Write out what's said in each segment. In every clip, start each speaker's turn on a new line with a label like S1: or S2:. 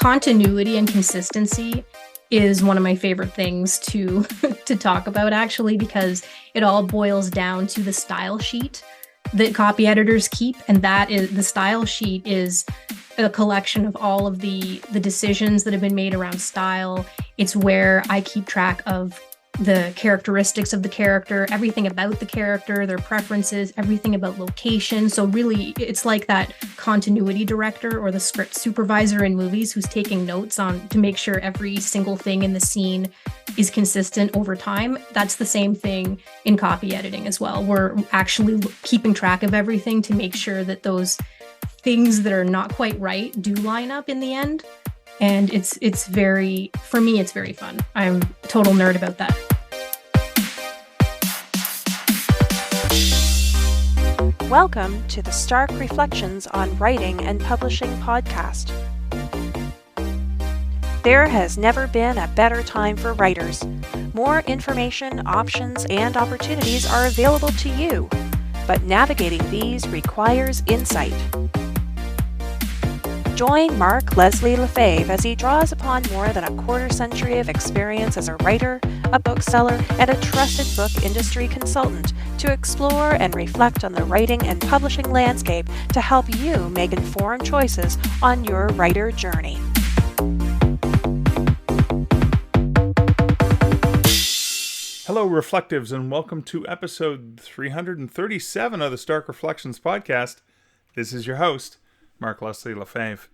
S1: Continuity and consistency is one of my favorite things to talk about, actually, because it all boils down to the style sheet that copy editors keep, and that is the style sheet is a collection of all of the decisions that have been made around style. It's where I keep track of the characteristics of the character, everything about the character, their preferences, everything about location. So really, it's like that continuity director or the script supervisor in movies who's taking notes to make sure every single thing in the scene is consistent over time. That's the same thing in copy editing as well. We're actually keeping track of everything to make sure that those things that are not quite right do line up in the end. And it's very, for me, it's very fun. I'm a total nerd about that.
S2: Welcome to the Stark Reflections on Writing and Publishing podcast. There has never been a better time for writers. More information, options, and opportunities are available to you, but navigating these requires insight. Join Mark Leslie Lefebvre as he draws upon more than a quarter century of experience as a writer, a bookseller, and a trusted book industry consultant to explore and reflect on the writing and publishing landscape to help you make informed choices on your writer journey.
S3: Hello, Reflectives, and welcome to episode 337 of the Stark Reflections podcast. This is your host, Mark Leslie Lefebvre.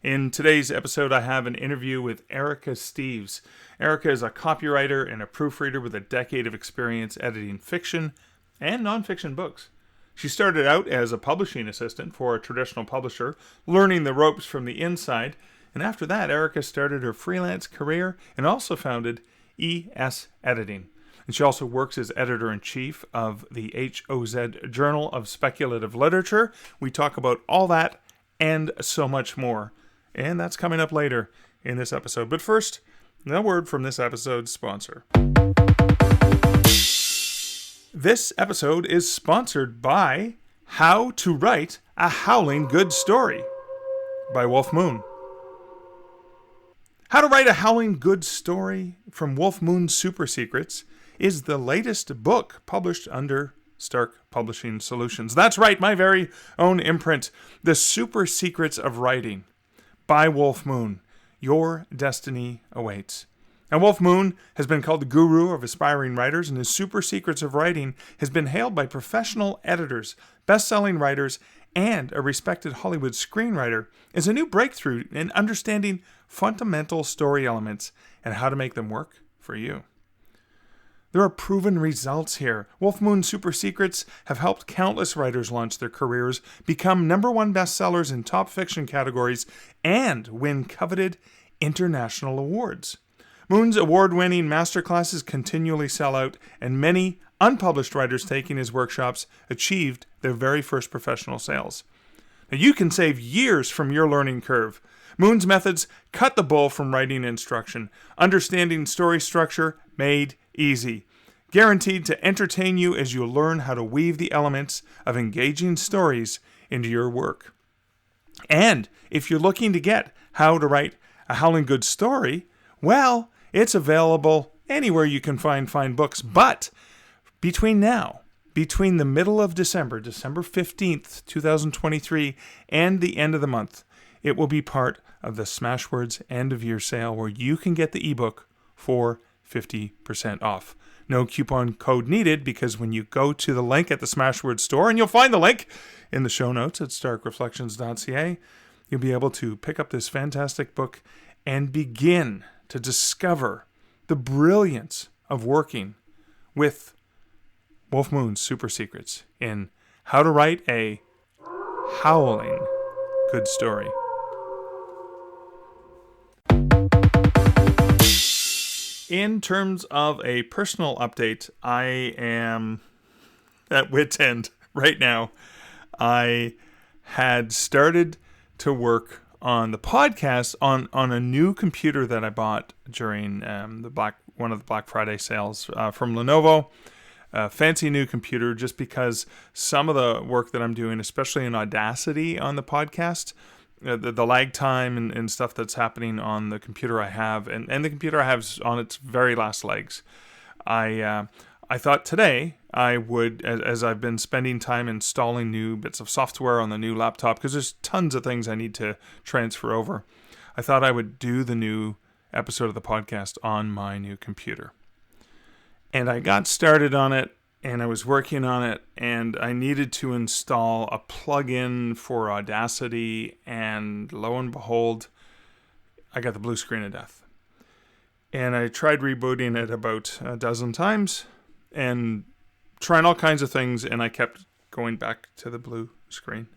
S3: In today's episode, I have an interview with Erika Steeves. Erika is a copywriter and a proofreader with a decade of experience editing fiction and nonfiction books. She started out as a publishing assistant for a traditional publisher, learning the ropes from the inside, and after that, Erika started her freelance career and also founded ES Editing. And she also works as editor-in-chief of the HOZ Journal of Speculative Literature. We talk about all that and so much more. And that's coming up later in this episode. But first, a word from this episode's sponsor. This episode is sponsored by How to Write a Howling Good Story by Wolf Moon. How to Write a Howling Good Story from Wolf Moon's Super Secrets is the latest book published under Stark Publishing Solutions. That's right, my very own imprint, The Super Secrets of Writing by Wolf Moon. Your destiny awaits. And Wolf Moon has been called the guru of aspiring writers, and his Super Secrets of Writing has been hailed by professional editors, best-selling writers, and a respected Hollywood screenwriter as a new breakthrough in understanding fundamental story elements and how to make them work for you. There are proven results here. Wolf Moon Super Secrets have helped countless writers launch their careers, become #1 bestsellers in top fiction categories, and win coveted international awards. Moon's award-winning masterclasses continually sell out, and many unpublished writers taking his workshops achieved their very first professional sales. Now, you can save years from your learning curve. Moon's methods cut the bull from writing instruction, understanding story structure made easy, guaranteed to entertain you as you learn how to weave the elements of engaging stories into your work. And if you're looking to get How to Write a Howling Good Story, well, it's available anywhere you can find fine books. But between the middle of December 15th, 2023, and the end of the month, it will be part of the Smashwords end of year sale where you can get the ebook for 50% off. No coupon code needed, because when you go to the link at the Smashwords store, and you'll find the link in the show notes at starkreflections.ca, you'll be able to pick up this fantastic book and begin to discover the brilliance of working with Wolf Moon's Super Secrets in How to Write a Howling Good Story. In terms of a personal update, I am at wit's end right now. I had started to work on the podcast on a new computer that I bought during one of the Black Friday sales from Lenovo. A fancy new computer, just because some of the work that I'm doing, especially in Audacity on the podcast, the lag time and stuff that's happening on the computer I have, and the computer I have on its very last legs. I thought today I would, as I've been spending time installing new bits of software on the new laptop, because there's tons of things I need to transfer over, I thought I would do the new episode of the podcast on my new computer. And I got started on it, and I was working on it, and I needed to install a plugin for Audacity, and lo and behold, I got the blue screen of death. And I tried rebooting it about a dozen times, and trying all kinds of things, and I kept going back to the blue screen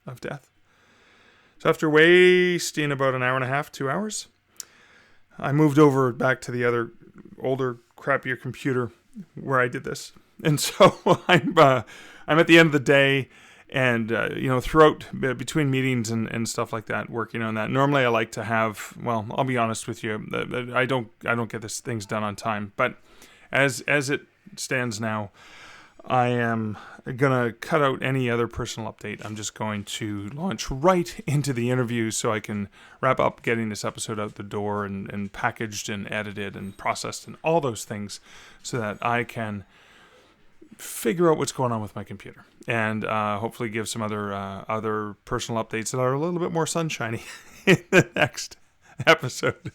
S3: of death. So after wasting about an hour and a half, 2 hours, I moved over back to the other older, crappier computer where I did this. And so I'm at the end of the day, and throughout between meetings and stuff like that, working on that. Normally I like to have, well, I'll be honest with you, I don't get this things done on time. But as it stands now, I am gonna cut out any other personal update. I'm just going to launch right into the interview so I can wrap up getting this episode out the door and packaged and edited and processed and all those things, so that I can figure out what's going on with my computer, and hopefully give some other personal updates that are a little bit more sunshiny in the next episode.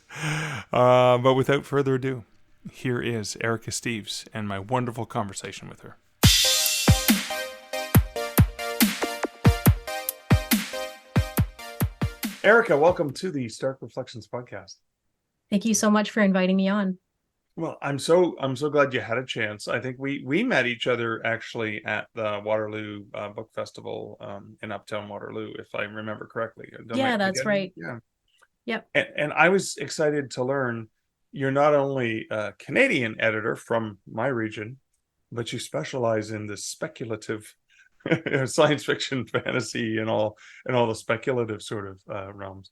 S3: But without further ado, here is Erika Steeves and my wonderful conversation with her. Erika, welcome to the Stark Reflections podcast.
S1: Thank you so much for inviting me on.
S3: Well, I'm so glad you had a chance. I think we met each other actually at the Waterloo Book Festival in Uptown Waterloo, if I remember correctly.
S1: Yeah, that's right.
S3: Yeah.
S1: Yep.
S3: And I was excited to learn you're not only a Canadian editor from my region, but you specialize in the speculative science fiction, fantasy, and all the speculative sort of realms.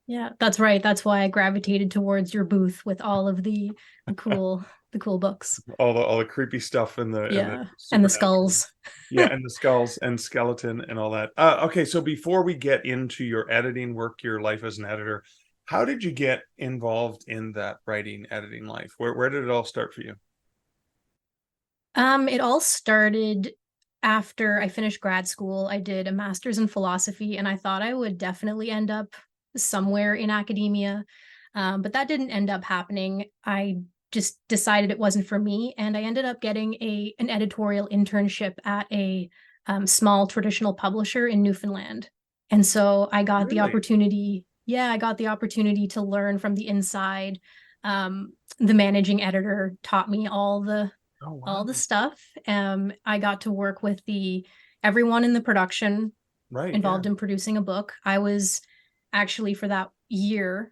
S1: Yeah, that's right. That's why I gravitated towards your booth with all of the cool books.
S3: All the creepy stuff and the
S1: skulls.
S3: Yeah, and the skulls and skeleton and all that. Okay, so before we get into your editing work, your life as an editor, how did you get involved in that writing, editing life? Where did it all start for you?
S1: It all started after I finished grad school. I did a master's in philosophy, and I thought I would definitely end up somewhere in academia, but that didn't end up happening. I just decided it wasn't for me, and I ended up getting an editorial internship at a small traditional publisher in Newfoundland. And so I got the opportunity. Yeah, I got the opportunity to learn from the inside. The managing editor taught me all the stuff. I got to work with everyone in the production involved in producing a book. I was actually, for that year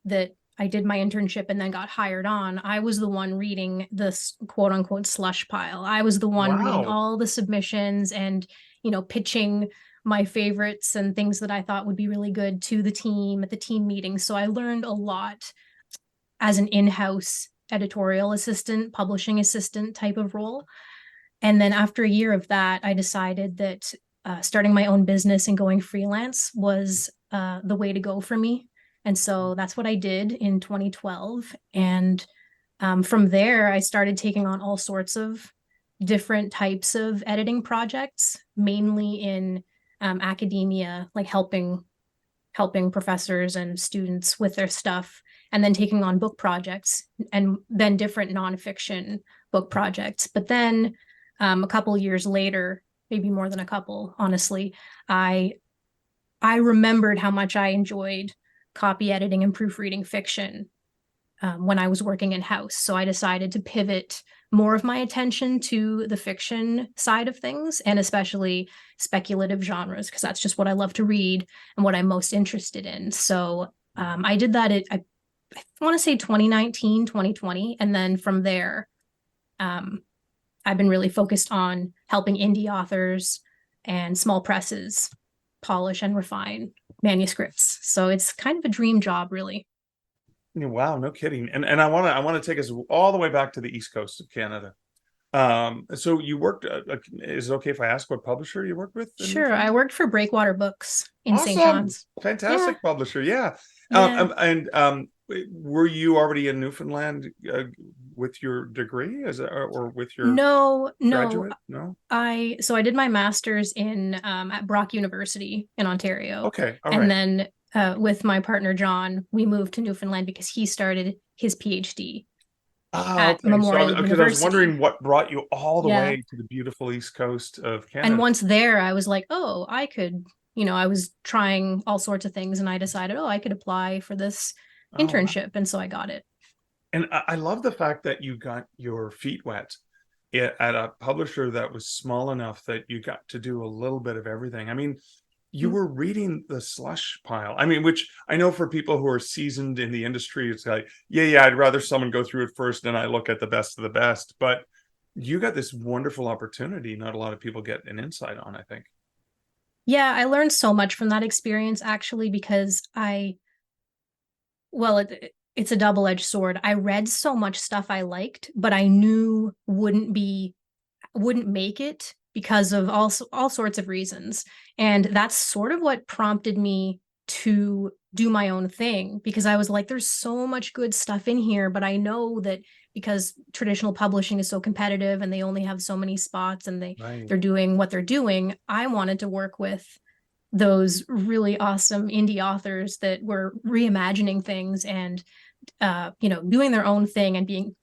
S1: that I did my internship and then got hired on, I was the one reading this quote unquote slush pile. I was the one reading all the submissions and, pitching my favorites and things that I thought would be really good to the team at the team meetings. So I learned a lot as an in-house editorial assistant, publishing assistant type of role. And then after a year of that, I decided that starting my own business and going freelance was the way to go for me. And so that's what I did in 2012. And from there, I started taking on all sorts of different types of editing projects, mainly in academia, like helping professors and students with their stuff, and then taking on book projects and then different nonfiction book projects. But then a couple years later, maybe more than a couple, honestly, I remembered how much I enjoyed copy editing and proofreading fiction when I was working in-house. So I decided to pivot more of my attention to the fiction side of things, and especially speculative genres, because that's just what I love to read and what I'm most interested in. So I did that I want to say 2019, 2020. And then from there, I've been really focused on helping indie authors and small presses polish and refine manuscripts. So it's kind of a dream job, really.
S3: Wow, no kidding. And I want to take us all the way back to the East Coast of Canada. So you worked, is it okay if I ask what publisher you worked with in
S1: Sure, I
S3: Newfoundland?
S1: worked for Breakwater Books in St.
S3: Awesome.
S1: John's. Yeah,
S3: Fantastic publisher. Yeah.
S1: yeah.
S3: Were you already in Newfoundland with your degree or with your
S1: No, no.
S3: graduate? No?
S1: I did my master's in at Brock University in Ontario,
S3: Okay. All
S1: and
S3: right.
S1: then with my partner John, we moved to Newfoundland because he started his PhD
S3: Ah,
S1: at
S3: okay. So
S1: Memorial
S3: because I was
S1: University.
S3: wondering what brought you all the
S1: Yeah.
S3: way to the beautiful East Coast of
S1: And
S3: Canada.
S1: once there, I was like, oh, I could, I was trying all sorts of things and I decided, oh, I could apply for this
S3: Oh, wow.
S1: internship. And so I got it.
S3: And I love the fact that you got your feet wet at a publisher that was small enough that you got to do a little bit of everything. I mean, you were reading the slush pile. I mean, which I know for people who are seasoned in the industry, it's like, yeah, I'd rather someone go through it first and I look at the best of the best. But you got this wonderful opportunity. Not a lot of people get an insight on, I think.
S1: Yeah, I learned so much from that experience actually because it's a double-edged sword. I read so much stuff I liked, but I knew wouldn't make it because of all sorts of reasons. And that's sort of what prompted me to do my own thing because I was like, there's so much good stuff in here, but I know that because traditional publishing is so competitive and they only have so many spots and
S3: Right.
S1: they're doing what they're doing, I wanted to work with those really awesome indie authors that were reimagining things and doing their own thing and being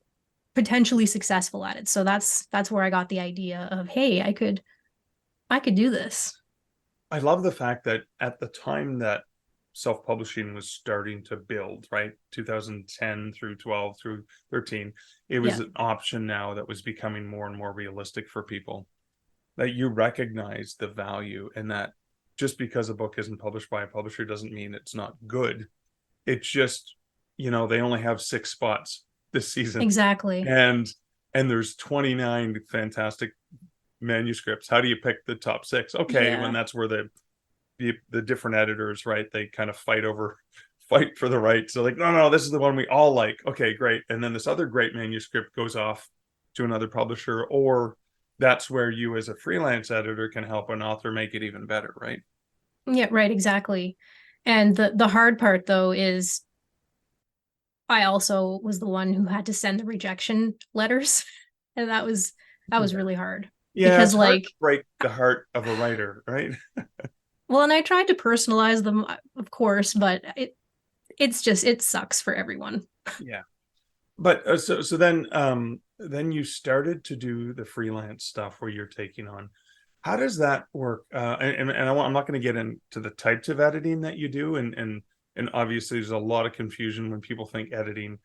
S1: potentially successful at it. So that's where I got the idea of, hey, I could do this.
S3: I love the fact that at the time that self-publishing was starting to build, right? 2010 through 12 through 13, it was
S1: Yeah,
S3: an option now that was becoming more and more realistic for people. That you recognize the value and that just because a book isn't published by a publisher doesn't mean it's not good. It's just, they only have 6 spots this season
S1: exactly.
S3: and there's 29 fantastic manuscripts. How do you pick the top 6? Okay, when
S1: Yeah.
S3: that's where the different editors, right, they kind of fight for the right. So like, no, this is the one we all like. Okay, great. And then this other great manuscript goes off to another publisher, or that's where you as a freelance editor can help an author make it even better, right?
S1: Yeah, right, exactly. And the hard part though is I also was the one who had to send the rejection letters. And that was
S3: Yeah.
S1: really hard
S3: Yeah,
S1: because
S3: it's hard to
S1: like
S3: break the heart of a writer, right?
S1: well, and I tried to personalize them, of course, but it sucks for everyone.
S3: Yeah. But so then you started to do the freelance stuff where you're taking on. How does that work? I'm not going to get into the types of editing that you do, and obviously there's a lot of confusion when people think editing.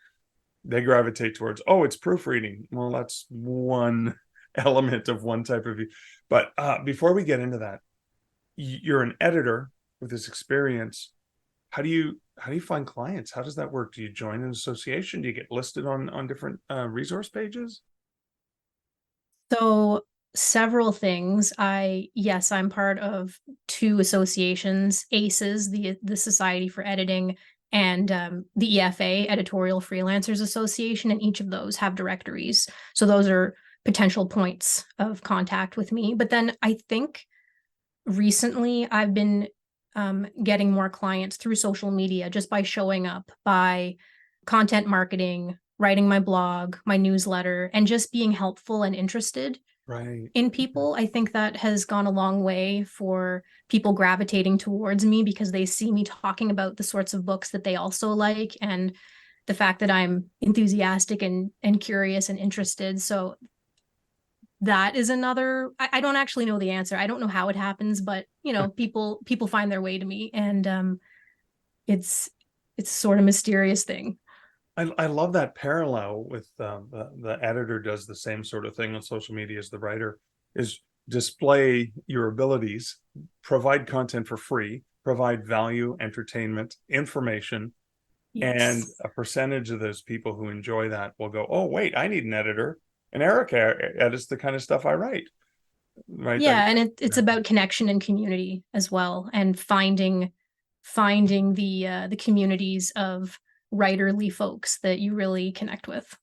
S3: They gravitate towards, oh, it's proofreading. Well, that's one element of one type of. But before we get into that, you're an editor with this experience. How do you find clients? How does that work? Do you join an association? Do you get listed on different resource pages?
S1: So several things. Yes, I'm part of two associations, ACES, the Society for Editing, and the EFA, Editorial Freelancers Association, and each of those have directories. So those are potential points of contact with me. But then I think recently I've been getting more clients through social media just by showing up, by content marketing, writing my blog, my newsletter, and just being helpful and interested
S3: Right.
S1: in people. I think that has gone a long way for people gravitating towards me because they see me talking about the sorts of books that they also like and the fact that I'm enthusiastic and curious and interested. So that is another I don't actually know the answer. I don't know how it happens, but people find their way to me and it's it's sort of mysterious thing.
S3: I love that parallel with the editor does the same sort of thing on social media as the writer, is display your abilities, provide content for free, provide value, entertainment, information, and
S1: Yes.
S3: a percentage of those people who enjoy that will go, oh, wait, I need an editor. And Erika edits the kind of stuff I write, right? That,
S1: Yeah, and it's about connection and community as well, and finding the communities of writerly folks that you really connect with.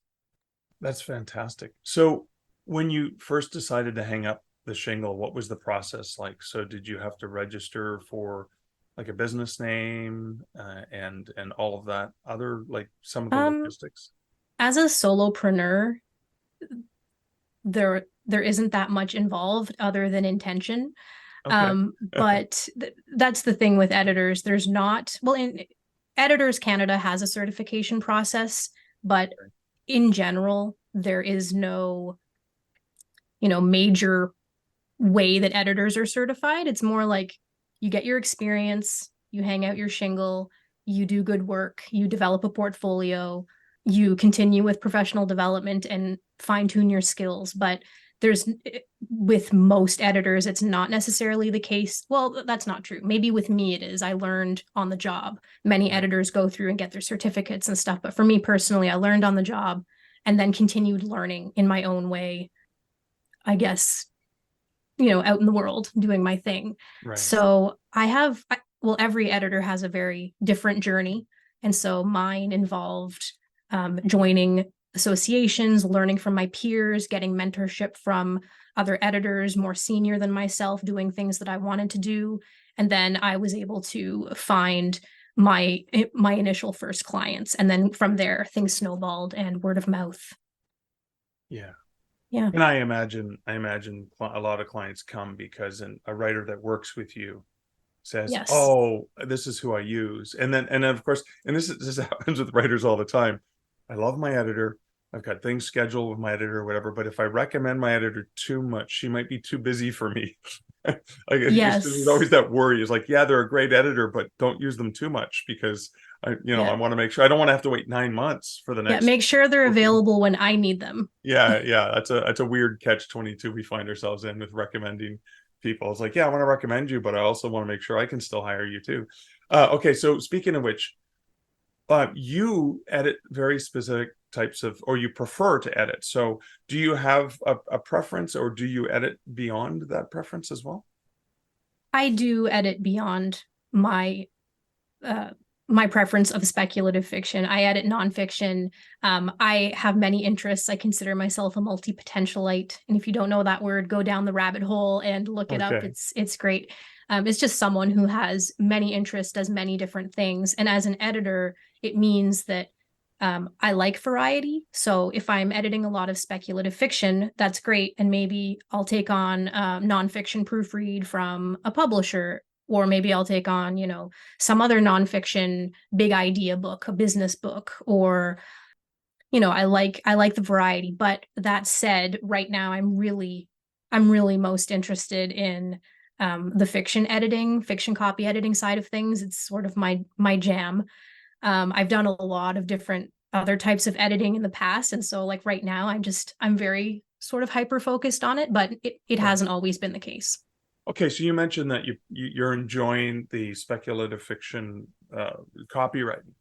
S3: that's fantastic. So When you first decided to hang up the shingle, what was the process like? So did you have to register for like a business name and all of that other, like some of the
S1: Um,
S3: logistics?
S1: as a solopreneur, there isn't that much involved other than intention.
S3: Okay.
S1: But that's the thing with editors. There's not, well, in Editors Canada has a certification process, but in general, there is no, major way that editors are certified. It's more like you get your experience, you hang out your shingle, you do good work, you develop a portfolio, you continue with professional development and fine tune your skills. But there's, with most editors, it's not necessarily the case. Well, that's not true. Maybe with me it is. I learned on the job. Many editors go through and get their certificates and stuff. But for me personally, I learned on the job and then continued learning in my own way, I guess, out in the world doing my thing.
S3: Right.
S1: So well, every editor has a very different journey. And so mine involved joining associations, learning from my peers, getting mentorship from other editors more senior than myself, doing things that I wanted to do. And then I was able to find my initial first clients. And then from there, things snowballed and word of mouth.
S3: Yeah.
S1: Yeah.
S3: And I imagine a lot of clients come because a writer that works with you says,
S1: Yes.
S3: "Oh, this is who I use," and then of course, and this happens with writers all the time. I love my editor. I've got things scheduled with my editor or whatever, but if I recommend my editor too much, she might be too busy for me.
S1: Yes.
S3: There's always that worry. It's like, yeah, they're a great editor, but don't use them too much because I want to make sure I don't want to have to wait 9 months for the next.
S1: Yeah, make sure they're available when I need them.
S3: Yeah, that's a weird catch-22 we find ourselves in with recommending people. It's like, yeah, I want to recommend you, but I also want to make sure I can still hire you too. Okay, so speaking of which, you edit very specific types of, or you prefer to edit. So do you have a preference, or do you edit beyond that preference as well?
S1: I do edit beyond my my preference of speculative fiction. I edit nonfiction. I have many interests. I consider myself a multi-potentialite. And if you don't know that word, go down the rabbit hole and look it up. It's great. It's just someone who has many interests, does many different things. And as an editor, it means that I like variety. So if I'm editing a lot of speculative fiction, that's great. And maybe I'll take on nonfiction proofread from a publisher, or maybe I'll take on, some other nonfiction big idea book, a business book, or, I like the variety. But that said, right now I'm really most interested in the fiction copy editing side of things. It's sort of my jam. I've done a lot of different other types of editing in the past. And so like right now, I'm very sort of hyper focused on it, but it hasn't always been the case.
S3: Okay, so you mentioned that you're enjoying the speculative fiction copywriting,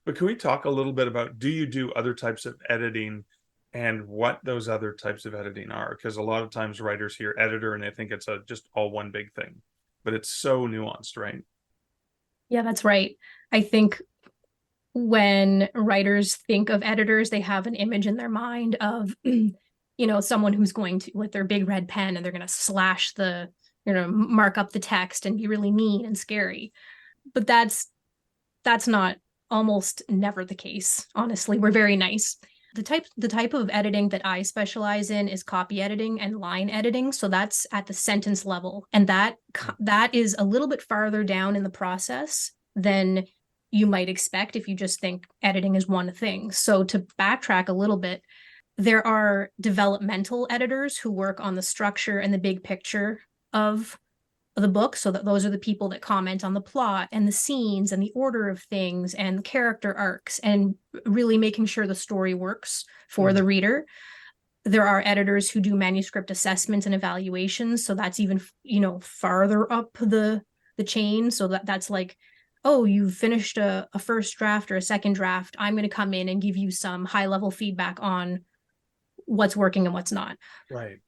S3: but can we talk a little bit about, do you do other types of editing and what those other types of editing are? Because a lot of times writers hear editor and they think it's just all one big thing, but it's so nuanced, right?
S1: Yeah, that's right. I think when writers think of editors, they have an image in their mind of, someone who's going to, with their big red pen, and they're going to slash mark up the text and be really mean and scary. But that's not, almost never the case. Honestly, we're very nice. The type of editing that I specialize in is copy editing and line editing. So that's at the sentence level. And that is a little bit farther down in the process than you might expect if you just think editing is one thing. So to backtrack a little bit, there are developmental editors who work on the structure and the big picture of the book. So that those are the people that comment on the plot and the scenes and the order of things and the character arcs and really making sure the story works for the reader. There are editors who do manuscript assessments and evaluations. So that's even, farther up the chain. So that's like, oh, you've finished a first draft or a second draft. I'm going to come in and give you some high level feedback on what's working and what's not.
S3: Right.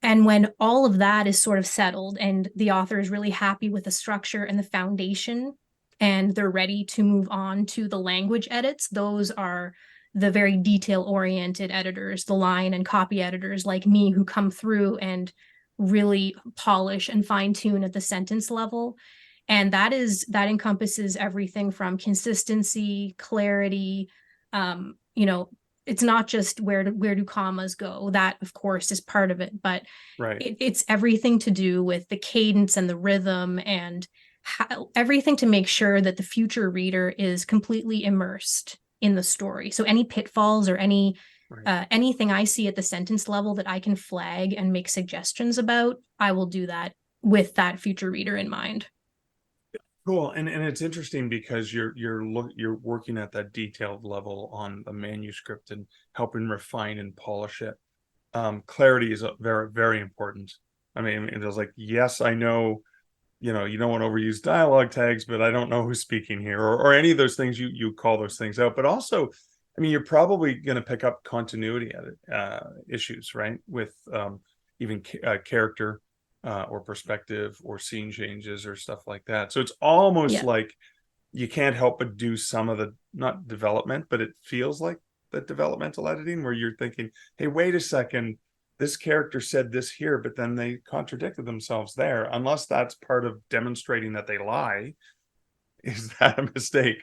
S1: And when all of that is sort of settled and the author is really happy with the structure and the foundation, and they're ready to move on to the language edits, those are the very detail oriented editors, the line and copy editors like me, who come through and really polish and fine tune at the sentence level. And that encompasses everything from consistency, clarity. It's not just where do commas go. That, of course, is part of it, but
S3: Right.
S1: it's everything to do with the cadence and the rhythm, and everything to make sure that the future reader is completely immersed in the story. So any pitfalls or anything I see at the sentence level that I can flag and make suggestions about, I will do that with that future reader in mind.
S3: Cool. And it's interesting because you're working at that detailed level on the manuscript and helping refine and polish it. Clarity is very, very important. I mean, it was like, yes, I know, you don't want to overuse dialogue tags, but I don't know who's speaking here, or any of those things. You call those things out. But also, I mean, you're probably going to pick up continuity issues, right? With even character or perspective or scene changes or stuff like that. So it's almost like you can't help but do some of the, not development, but it feels like the developmental editing, where you're thinking, hey, wait a second, this character said this here, but then they contradicted themselves there. Unless that's part of demonstrating that they lie, is that a mistake?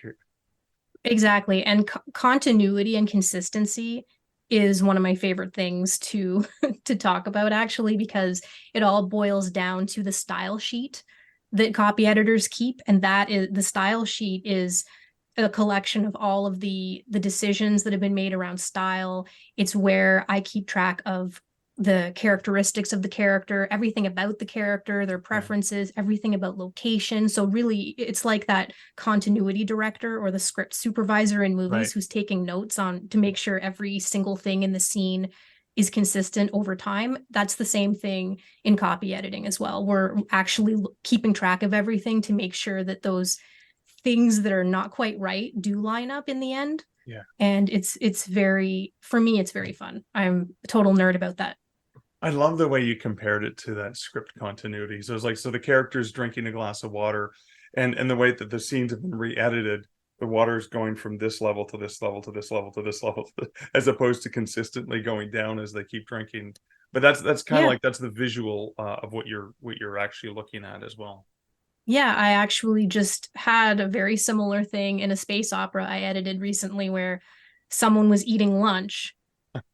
S1: Exactly. And continuity and consistency is one of my favorite things to to talk about, actually, because it all boils down to the style sheet that copy editors keep. And that is, the style sheet is a collection of all of the decisions that have been made around style. It's where I keep track of the characteristics of the character, everything about the character, their preferences, everything about location. So really, it's like that continuity director or the script supervisor in movies who's taking notes on to make sure every single thing in the scene is consistent over time. That's the same thing in copy editing as well. We're actually keeping track of everything to make sure that those things that are not quite right do line up in the end.
S3: Yeah.
S1: And it's very, for me, it's very fun. I'm a total nerd about that.
S3: I love the way you compared it to that script continuity. So it's like, so the character's drinking a glass of water, and the way that the scenes have been re-edited, the water's going from this level to this level to this level to this level, as opposed to consistently going down as they keep drinking. But that's kind of like, that's the visual of what you're actually looking at as well.
S1: Yeah, I actually just had a very similar thing in a space opera I edited recently, where someone was eating lunch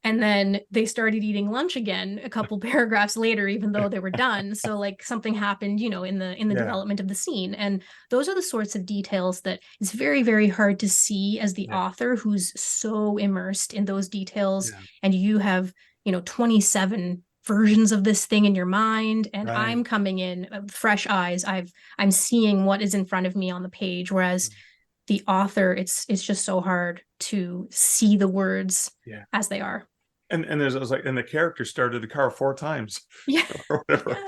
S1: and then they started eating lunch again a couple paragraphs later, even though they were done. So like something happened, in the development of the scene. And those are the sorts of details that it's very, very hard to see as the author who's so immersed in those details. And you have, 27 versions of this thing in your mind, and I'm coming in fresh eyes. I'm seeing what is in front of me on the page, whereas the author, it's just so hard to see the words as they are.
S3: And I was like, and the character started the car 4 times. Or whatever.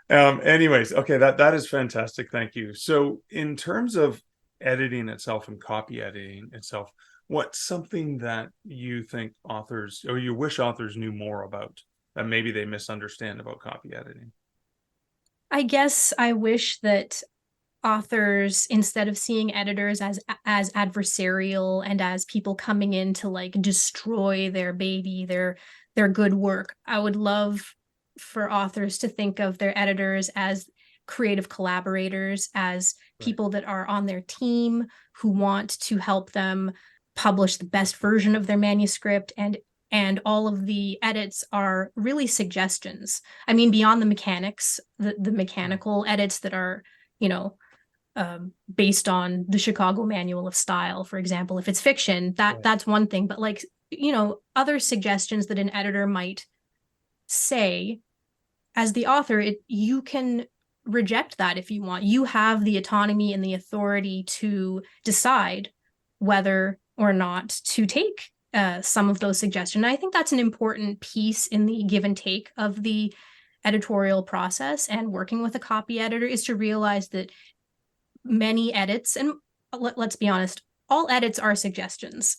S3: Anyways, okay, that is fantastic. Thank you. So in terms of editing itself and copy editing itself, what's something that you think authors, or you wish authors knew more about, that maybe they misunderstand about copy editing?
S1: I guess I wish that authors, instead of seeing editors as adversarial and as people coming in to like destroy their baby, their good work, I would love for authors to think of their editors as creative collaborators, as people that are on their team who want to help them publish the best version of their manuscript, and all of the edits are really suggestions. I mean, beyond the mechanics, the mechanical edits that are, based on the Chicago Manual of Style, for example. If it's fiction, that's one thing, but like, other suggestions that an editor might say, as the author, you can reject that if you want. You have the autonomy and the authority to decide whether or not to take some of those suggestions. And I think that's an important piece in the give and take of the editorial process and working with a copy editor, is to realize that many edits, and let's be honest, all edits are suggestions.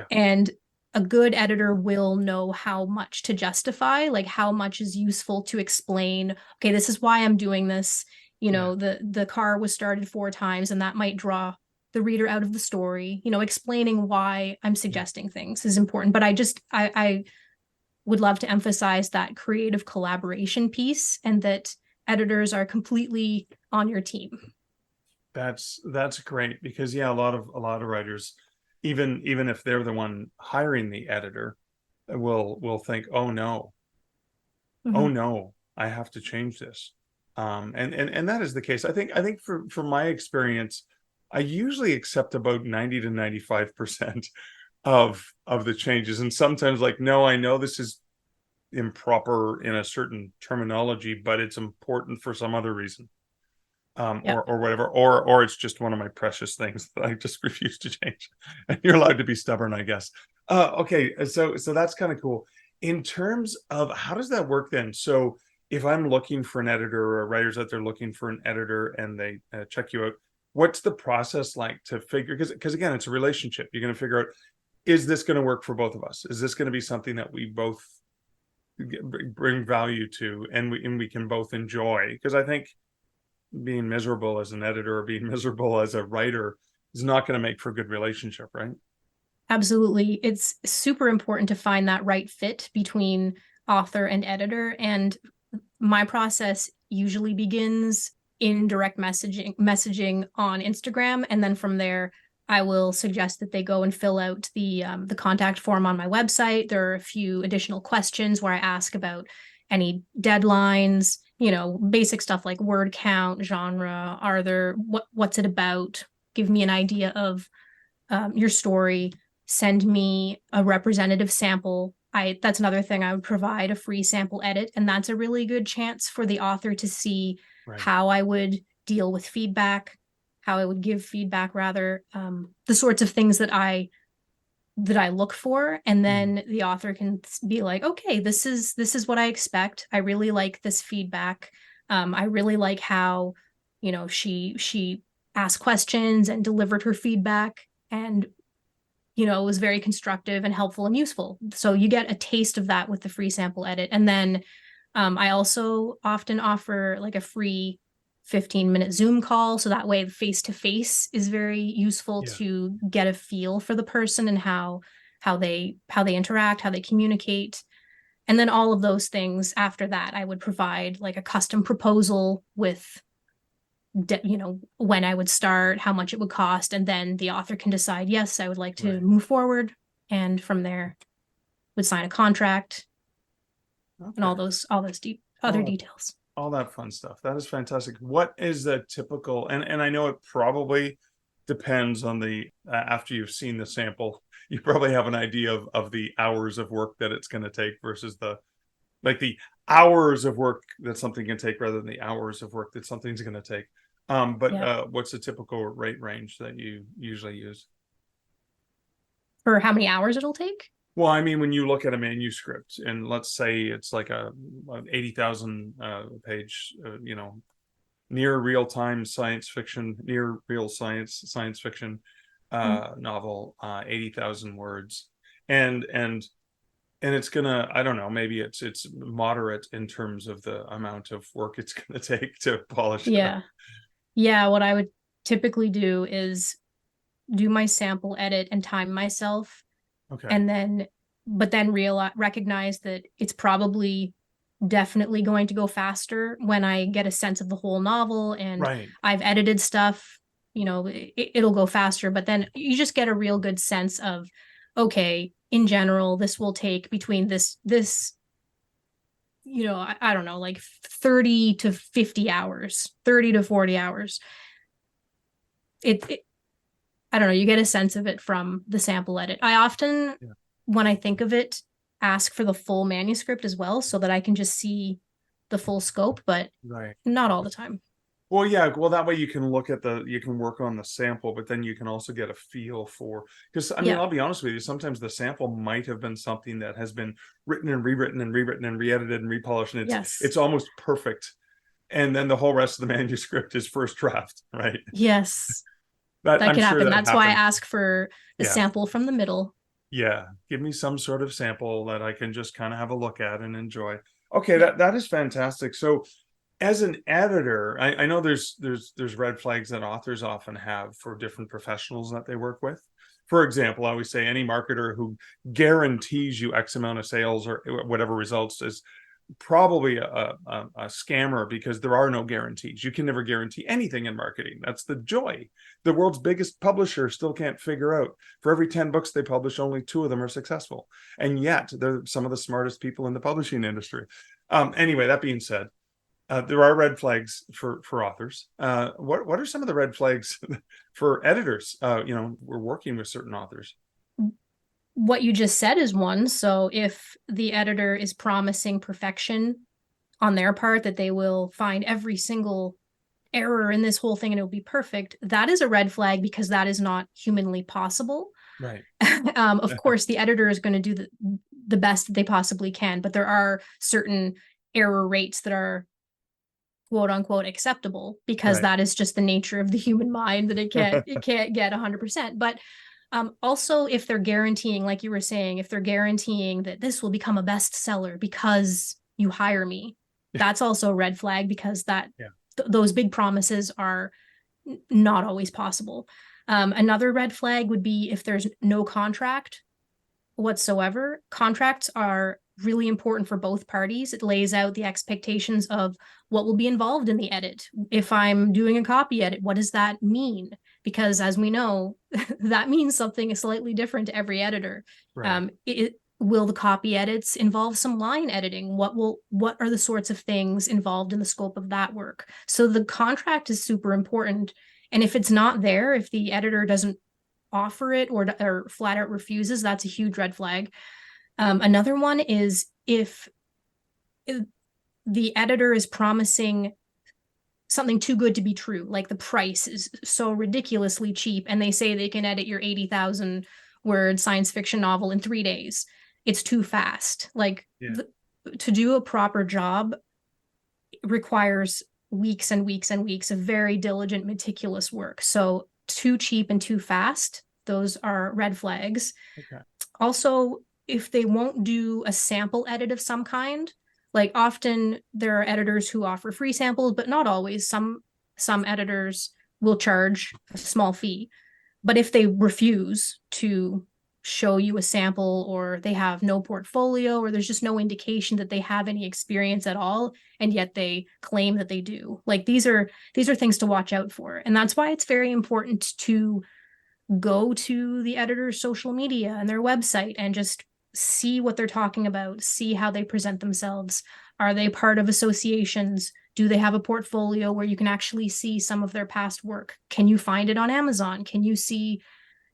S1: And a good editor will know how much to justify, like how much is useful to explain, okay, this is why I'm doing this. The car was started 4 times, and that might draw the reader out of the story. Explaining why I'm suggesting things is important. But I would love to emphasize that creative collaboration piece, and that editors are completely on your team.
S3: That's great, because a lot of writers, even if they're the one hiring the editor, will think, oh no, I have to change this. And that is the case. I think for my experience, I usually accept about 90 to 95% of the changes. And sometimes, like, no, I know this is improper in a certain terminology, but it's important for some other reason. Or whatever, or it's just one of my precious things that I just refuse to change. And you're allowed to be stubborn, I guess. Okay, so that's kind of cool. In terms of how does that work then? So if I'm looking for an editor, or writers out there looking for an editor, and they check you out, what's the process like to figure? Because again, it's a relationship. You're going to figure out, is this going to work for both of us? Is this going to be something that we both bring value to, and we can both enjoy? Because I think being miserable as an editor or being miserable as a writer is not going to make for a good relationship, right?
S1: Absolutely. It's super important to find that right fit between author and editor. And my process usually begins in direct messaging on Instagram. And then from there, I will suggest that they go and fill out the contact form on my website. There are a few additional questions where I ask about any deadlines, basic stuff like word count, genre, what's it about? Give me an idea of your story. Send me a representative sample. That's another thing. I would provide a free sample edit, and that's a really good chance for the author to see how I would deal with feedback, how I would give feedback, rather, the sorts of things that I look for. And then the author can be like, okay, this is what I expect. I really like this feedback. I really like how, she asked questions and delivered her feedback, and it was very constructive and helpful and useful. So you get a taste of that with the free sample edit. And then I also often offer like a free 15-minute Zoom call. So that way face-to-face is very useful to get a feel for the person and how they interact, how they communicate. And then all of those things after that, I would provide like a custom proposal with when I would start, how much it would cost, and then the author can decide, yes, I would like to move forward, and from there would sign a contract and all those other details.
S3: All that fun stuff. That is fantastic. What is the typical, and I know it probably depends on the after you've seen the sample, you probably have an idea of the hours of work that it's going to take versus the hours of work that something can take rather than the hours of work that something's going to take. But what's the typical rate range that you usually use?
S1: For how many hours it'll take?
S3: Well, I mean, when you look at a manuscript, and let's say it's like an 80,000 page, near real time science fiction, near real science fiction novel, 80,000 words, and it's gonna, I don't know, maybe it's moderate in terms of the amount of work it's gonna take to polish it.
S1: Yeah, what I would typically do is do my sample edit and time myself.
S3: Okay.
S1: And then recognize that it's probably definitely going to go faster when I get a sense of the whole novel and I've edited stuff, it'll go faster. But then you just get a real good sense of, okay, in general, this will take between this, I don't know, like 30 to 50 hours, 30 to 40 hours. I don't know, you get a sense of it from the sample edit. I often, when I think of it, ask for the full manuscript as well, so that I can just see the full scope, but not all the time.
S3: Well, that way you can look at you can work on the sample, but then you can also get a feel for, because I mean, I'll be honest with you, sometimes the sample might have been something that has been written and rewritten and rewritten and re-edited and repolished, and it's almost perfect. And then the whole rest of the manuscript is first draft, right?
S1: Yes. That can happen. That's why I ask for the sample from the middle.
S3: Yeah, give me some sort of sample that I can just kind of have a look at and enjoy. Okay, that is fantastic. So As an editor, I know there's red flags that authors often have for different professionals that they work with. For example, I always say any marketer who guarantees you X amount of sales or whatever results is probably a scammer, because there are no guarantees. You can never guarantee anything in marketing. That's the joy. The world's biggest publisher still can't figure out, for every 10 books they publish, only 2 of them are successful. And yet they're some of the smartest people in the publishing industry. Anyway, that being said, there are red flags for authors. What are some of the red flags for editors? We're working with certain authors.
S1: What you just said is one. So if the editor is promising perfection on their part, that they will find every single error in this whole thing and it'll be perfect, that is a red flag, because that is not humanly possible.
S3: Right.
S1: Of course, the editor is going to do the best that they possibly can, but there are certain error rates that are quote unquote acceptable, because
S3: Right.
S1: that is just the nature of the human mind, that it can't get 100%. But also, if they're guaranteeing, like you were saying, if they're guaranteeing that this will become a bestseller because you hire me, that's also a red flag, because those big promises are not always possible. Another red flag would be if there's no contract whatsoever. Contracts are really important for both parties. It lays out the expectations of what will be involved in the edit. If I'm doing a copy edit, what does that mean? Because as we know, that means something slightly different to every editor.
S3: Right.
S1: Will the copy edits involve some line editing? What are the sorts of things involved in the scope of that work? So the contract is super important. And if it's not there, if the editor doesn't offer it or flat out refuses, that's a huge red flag. Another one is if the editor is promising something too good to be true, like the price is so ridiculously cheap, and they say they can edit your 80,000 word science fiction novel in 3 days. It's too fast. To do a proper job requires weeks and weeks and weeks of very diligent, meticulous work. So too cheap and too fast, those are red flags.
S3: Okay.
S1: Also, if they won't do a sample edit of some kind, like often there are editors who offer free samples, but not always. Some editors will charge a small fee. But if they refuse to show you a sample, or they have no portfolio, or there's just no indication that they have any experience at all, and yet they claim that they do, like these are things to watch out for. And that's why it's very important to go to the editor's social media and their website and just see what they're talking about, see how they present themselves. Are they part of associations? Do they have a portfolio where you can actually see some of their past work? Can you find it on Amazon? Can you see,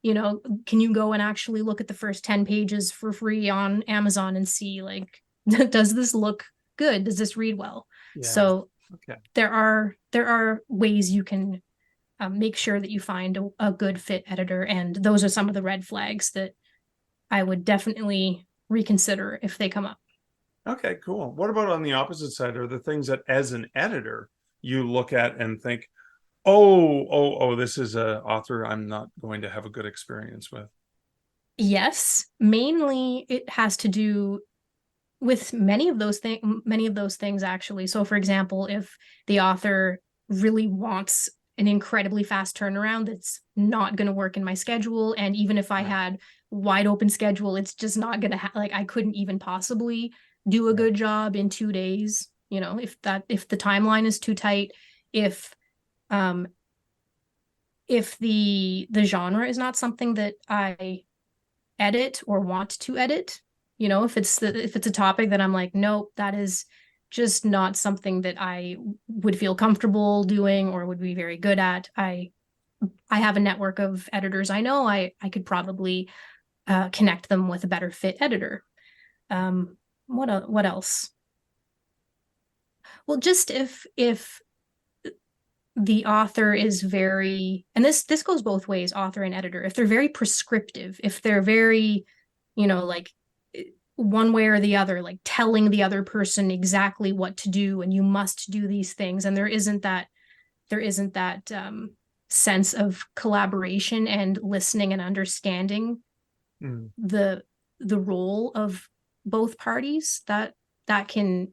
S1: can you go and actually look at the first 10 pages for free on Amazon and see, like, does this look good? Does this read well? Yeah. So okay. There are ways you can make sure that you find a good fit editor. And those are some of the red flags that I would definitely reconsider if they come up.
S3: Okay, cool. What about on the opposite side? Are the things that as an editor you look at and think, oh, this is an author I'm not going to have a good experience with? Yes,
S1: mainly it has to do with many of those things actually. So for example, if the author really wants an incredibly fast turnaround, that's not going to work in my schedule, and even if I had wide open schedule, it's just not going to like I couldn't even possibly do a good job in 2 days, if the timeline is too tight, if the genre is not something that I edit or want to edit, if it's a topic that I'm like, nope, that is just not something that I would feel comfortable doing or would be very good at. I have a network of editors I know. I could probably connect them with a better fit editor. What else? Well, just if the author is very, and this goes both ways, author and editor, if they're very prescriptive, if they're very, like one way or the other, like telling the other person exactly what to do and you must do these things, and there isn't that sense of collaboration and listening and understanding the role of both parties, that can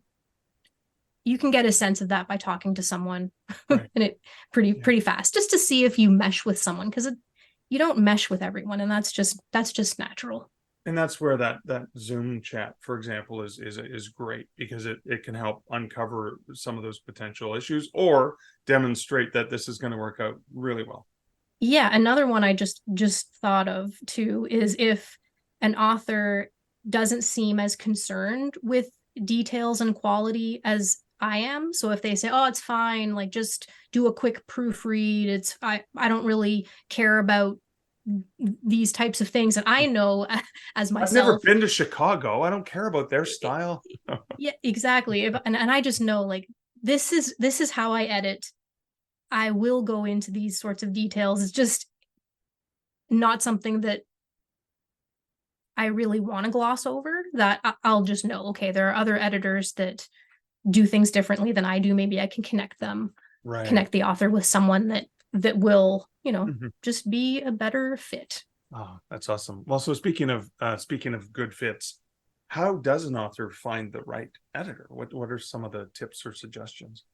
S1: you can get a sense of that by talking to someone
S3: Right.
S1: and it pretty fast, just to see if you mesh with someone, because you don't mesh with everyone, and that's just natural.
S3: And that's where that Zoom chat, for example, is great, because it can help uncover some of those potential issues or demonstrate that this is going to work out really well.
S1: Yeah, another one I just thought of too is if an author doesn't seem as concerned with details and quality as I am. So if they say, "Oh, it's fine, like just do a quick proofread. I don't really care about these types of things." And I know as
S3: I've never
S1: myself,
S3: been to Chicago. I don't care about their style.
S1: yeah, exactly. And I just know, like, this is how I edit. I will go into these sorts of details. It's just not something that I really want to gloss over, that I'll just know, okay, there are other editors that do things differently than I do. Maybe I can
S3: Right.
S1: connect the author with someone that will,
S3: Mhm.
S1: just be a better fit.
S3: Oh, that's awesome. Well, so speaking of good fits, how does an author find the right editor? What are some of the tips or suggestions?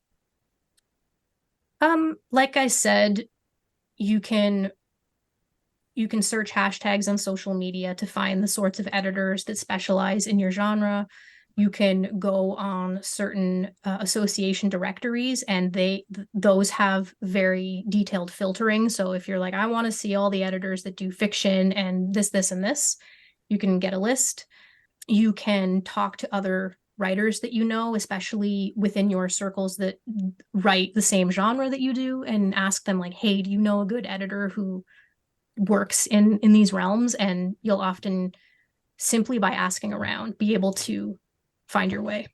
S1: Like I said, you can you can search hashtags on social media to find the sorts of editors that specialize in your genre. You can go on certain association directories, and those have very detailed filtering. So if you're like, I want to see all the editors that do fiction and this, and this, you can get a list. You can talk to other writers that you know, especially within your circles that write the same genre that you do, and ask them, like, hey, do you know a good editor who works in these realms? And you'll often, simply by asking around, be able to find your way.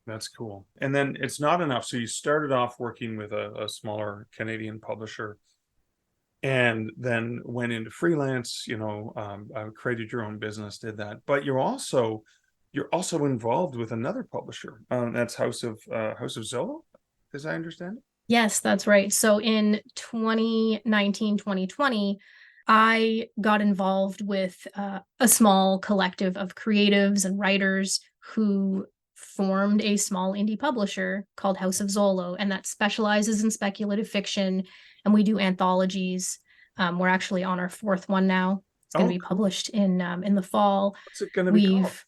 S3: That's cool. And then it's not enough. So you started off working with a smaller Canadian publisher, and then went into freelance, created your own business, did that. But you're also involved with another publisher. That's House of Zolo, as I understand it.
S1: Yes, that's right. So in 2019, 2020, I got involved with a small collective of creatives and writers who formed a small indie publisher called House of Zolo, and that specializes in speculative fiction. And we do anthologies. We're actually on our fourth one now. It's going to
S3: Oh,
S1: be
S3: cool.
S1: published in the fall.
S3: What's it going to be called?
S1: We've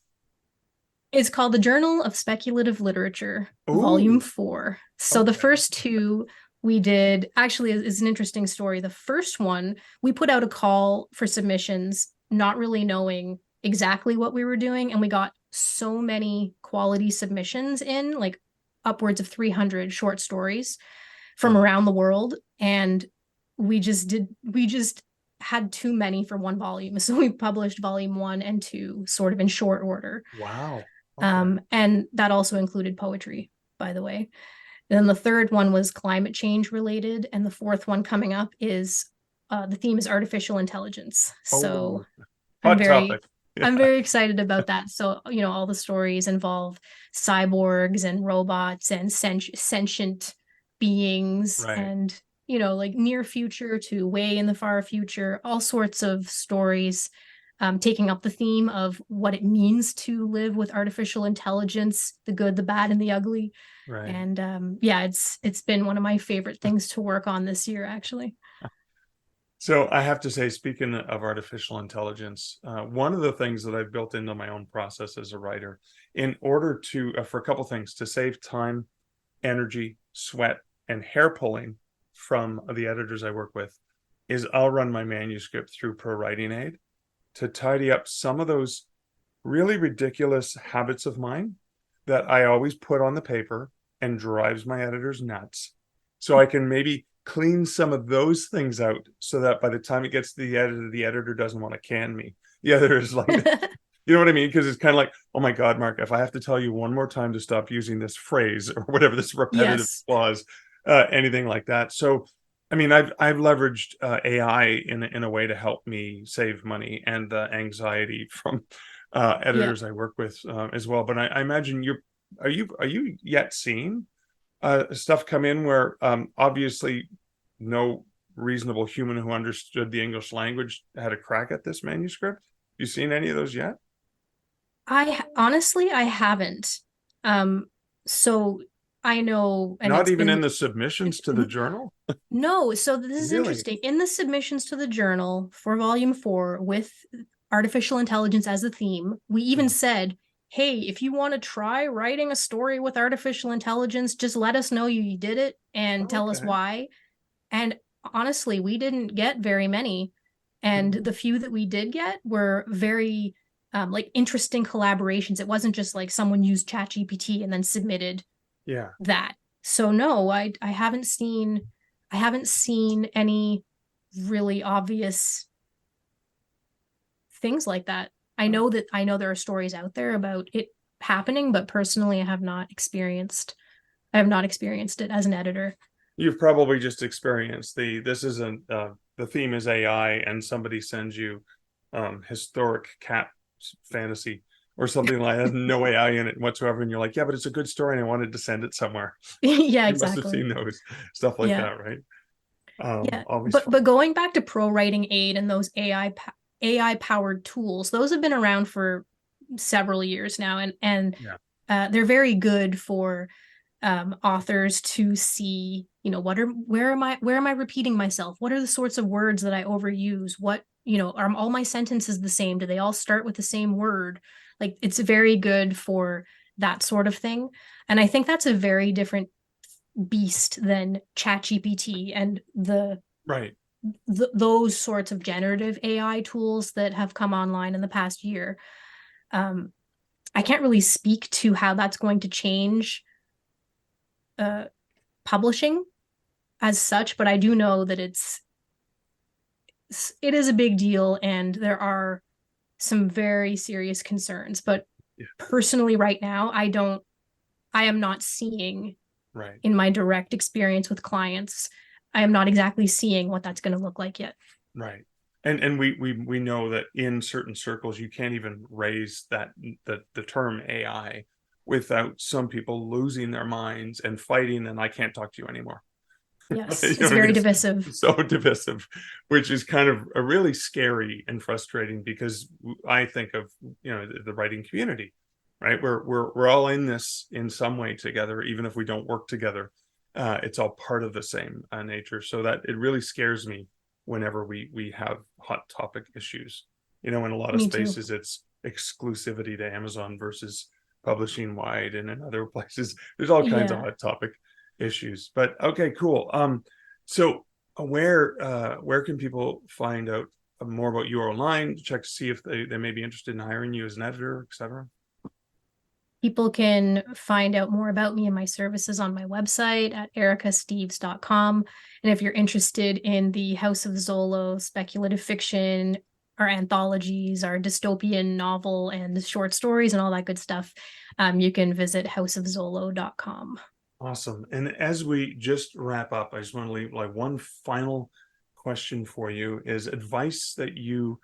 S1: It's called the Journal of Speculative Literature, Volume
S3: Oh,
S1: 4. So the
S3: okay.
S1: first two we did actually is an interesting story. The first one, we put out a call for submissions, not really knowing exactly what we were doing. And we got so many quality submissions in, like upwards of 300 short stories from
S3: Wow.
S1: around the world. And we just had too many for one volume. So we published volume 1 and 2 sort of in short order.
S3: Wow. Okay.
S1: And that also included poetry, by the way. And then the third one was climate change related, and the fourth one coming up is the theme is artificial intelligence. So
S3: Oh,
S1: I'm
S3: hot
S1: very
S3: topic. Yeah.
S1: I'm very excited about that. So, all the stories involve cyborgs and robots and sentient beings,
S3: Right.
S1: and, like near future to way in the far future, all sorts of stories, taking up the theme of what it means to live with artificial intelligence, the good, the bad, and the ugly.
S3: Right.
S1: And yeah, it's been one of my favorite things to work on this year, actually.
S3: So I have to say, speaking of artificial intelligence, one of the things that I've built into my own process as a writer, in order to, for a couple things, to save time, energy, sweat, and hair pulling from the editors I work with, is I'll run my manuscript through Pro Writing Aid to tidy up some of those really ridiculous habits of mine that I always put on the paper and drives my editors nuts. So I can maybe clean some of those things out so that by the time it gets to the editor doesn't want to can me. The editor is like, you know what I mean? Because it's kind of like, oh my God, Mark, if I have to tell you one more time to stop using this phrase or whatever, this repetitive
S1: Yes.
S3: clause, anything like that. So, I mean, I've leveraged AI in a way to help me save money and anxiety from
S1: Yeah.
S3: editors I work with as well. But I imagine are you yet seeing stuff come in where obviously no reasonable human who understood the English language had a crack at this manuscript? You seen any of those yet?
S1: I honestly, I haven't. So I know, and
S3: Not
S1: it's
S3: even
S1: been
S3: in the submissions to the journal?
S1: no. So this is
S3: Really?
S1: interesting. In the submissions to the journal for volume 4 with artificial intelligence as the theme, we even said, hey, if you want to try writing a story with artificial intelligence, just let us know you did it and tell us
S3: Okay.
S1: why. And honestly, we didn't get very many. And the few that we did get were very like interesting collaborations. It wasn't just like someone used ChatGPT and then submitted
S3: Yeah.
S1: that. So no, I haven't seen any really obvious things like that. I know there are stories out there about it happening, but personally I have not experienced it as an editor.
S3: You've probably just experienced this isn't the theme is AI, and somebody sends you historic cat fantasy or something like that, no AI in it whatsoever, and you're like, yeah, but it's a good story and I wanted to send it somewhere.
S1: Yeah,
S3: You must have
S1: exactly.
S3: seen those stuff like
S1: Yeah.
S3: that, right?
S1: Yeah.
S3: Always
S1: But
S3: fun.
S1: going back to Pro Writing Aid and those AI powered tools, those have been around for several years now, and
S3: Yeah.
S1: they're very good for authors to see, where am I repeating myself? What are the sorts of words that I overuse? What, are all my sentences the same? Do they all start with the same word? Like, it's very good for that sort of thing. And I think that's a very different beast than ChatGPT and
S3: Right.
S1: those sorts of generative AI tools that have come online in the past year. I can't really speak to how that's going to change publishing as such, but I do know that it is a big deal, and there are some very serious concerns. But
S3: Yeah.
S1: personally, right now, I am not seeing
S3: Right.
S1: in my direct experience with clients, I am not exactly seeing what that's going to look like yet.
S3: Right. And we know that in certain circles you can't even raise the term AI without some people losing their minds and fighting, and I can't talk to you anymore.
S1: Yes,
S3: You
S1: it's
S3: know,
S1: very
S3: it's
S1: divisive.
S3: so divisive, which is kind of a really scary and frustrating, because I think of, the writing community, right? We're all in this in some way together, even if we don't work together. It's all part of the same nature. So that it really scares me whenever we have hot topic issues. In a lot of
S1: Me too.
S3: spaces, it's exclusivity to Amazon versus publishing wide, and in other places, there's all kinds of
S1: Yeah.
S3: hot topic issues. But okay, cool. So where can people find out more about you online, check to see if they may be interested in hiring you as an editor, etc.?
S1: People can find out more about me and my services on my website at erikasteeves.com. And if you're interested in the House of Zolo speculative fiction, our anthologies, our dystopian novel, and the short stories and all that good stuff, you can visit houseofzolo.com.
S3: Awesome. And as we just wrap up, I just want to leave like one final question for you: is advice that you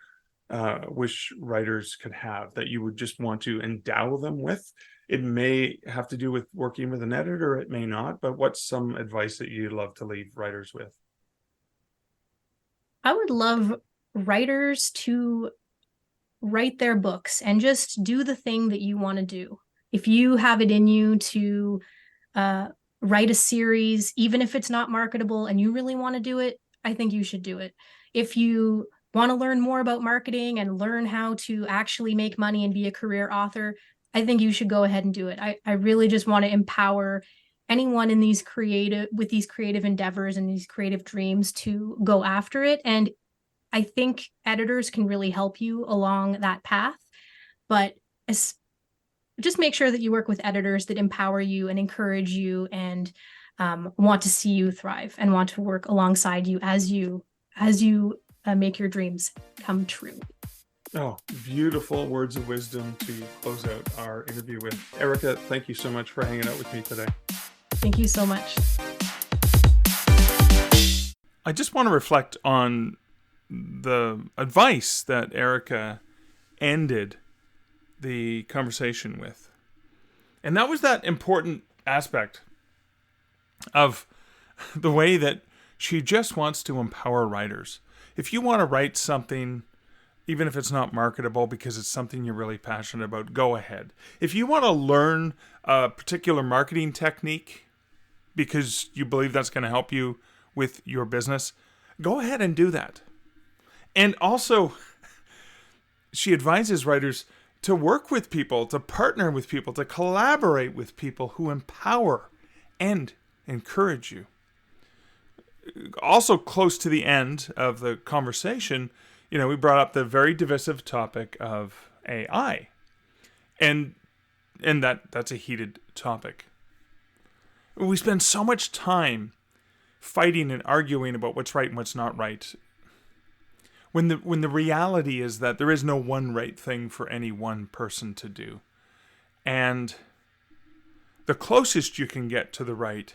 S3: wish writers could have, that you would just want to endow them with? It may have to do with working with an editor, it may not, but what's some advice that you'd love to leave writers with?
S1: I would love writers to write their books and just do the thing that you want to do. If you have it in you to uh, write a series, even if it's not marketable and you really want to do it, I think you should do it. If you want to learn more about marketing and learn how to actually make money and be a career author, I think you should go ahead and do it. I really just want to empower anyone in these creative endeavors and these creative dreams to go after it. And I think editors can really help you along that path. But just make sure that you work with editors that empower you and encourage you and want to see you thrive and want to work alongside you as you make your dreams come true.
S3: Oh, beautiful words of wisdom to close out our interview with. Erika, thank you so much for hanging out with me today.
S1: Thank you so much.
S3: I just want to reflect on the advice that Erika ended the conversation with. And that was that important aspect of the way that she just wants to empower writers. If you want to write something, even if it's not marketable because it's something you're really passionate about, go ahead. If you want to learn a particular marketing technique, because you believe that's going to help you with your business, go ahead and do that. And also, she advises writers to work with people, to partner with people, to collaborate with people who empower and encourage you. Also, close to the end of the conversation, we brought up the very divisive topic of AI. And that's a heated topic. We spend so much time fighting and arguing about what's right and what's not right, when the reality is that there is no one right thing for any one person to do. And the closest you can get to the right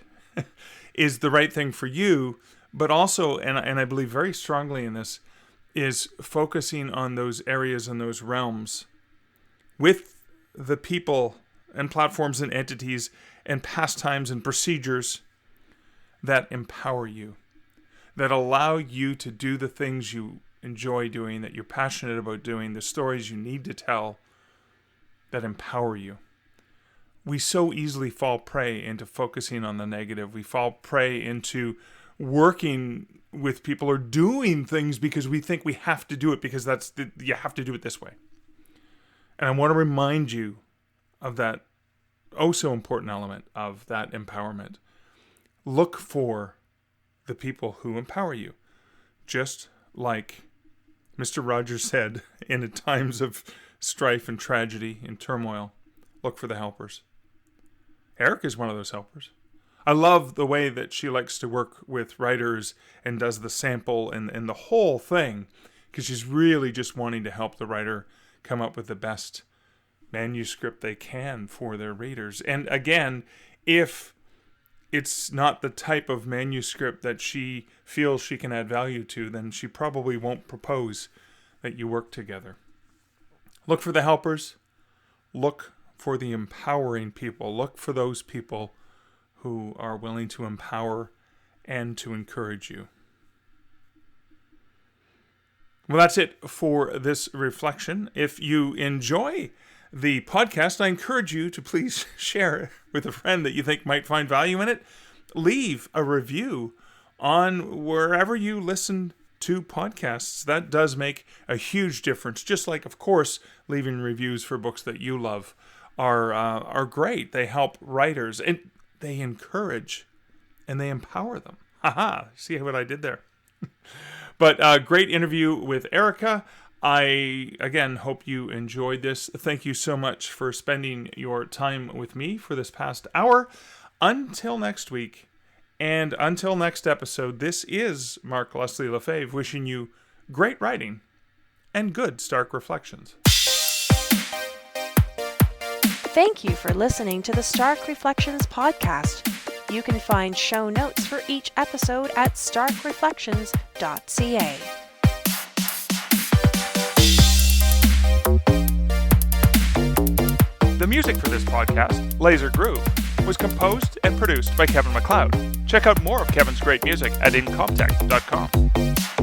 S3: is the right thing for you, but also, and I believe very strongly in this, is focusing on those areas and those realms with the people and platforms and entities and pastimes and procedures that empower you, that allow you to do the things you enjoy doing, that you're passionate about doing, the stories you need to tell, that empower you. We so easily fall prey into focusing on the negative. We fall prey into working with people or doing things because we think we have to do it because you have to do it this way. And I want to remind you of that so important element of that empowerment. Look for the people who empower you. Just like Mr. Rogers said, in times of strife and tragedy and turmoil, look for the helpers. Erika is one of those helpers. I love the way that she likes to work with writers and does the sample and the whole thing, because she's really just wanting to help the writer come up with the best manuscript they can for their readers. And again, if it's not the type of manuscript that she feels she can add value to, then she probably won't propose that you work together. Look for the helpers. Look for the empowering people. Look for those people who are willing to empower and to encourage you. Well, that's it for this reflection. If you enjoy the podcast, I encourage you to please share it with a friend that you think might find value in it. Leave a review on wherever you listen to podcasts. That does make a huge difference. Just like, of course, leaving reviews for books that you love are great. They help writers and they encourage and they empower them. Haha, see what I did there? But great interview with Erika. I, again, hope you enjoyed this. Thank you so much for spending your time with me for this past hour. Until next week, and until next episode, this is Mark Leslie Lefebvre wishing you great writing and good Stark Reflections.
S2: Thank you for listening to the Stark Reflections podcast. You can find show notes for each episode at starkreflections.ca.
S3: The music for this podcast, Laser Groove, was composed and produced by Kevin MacLeod. Check out more of Kevin's great music at incomptech.com.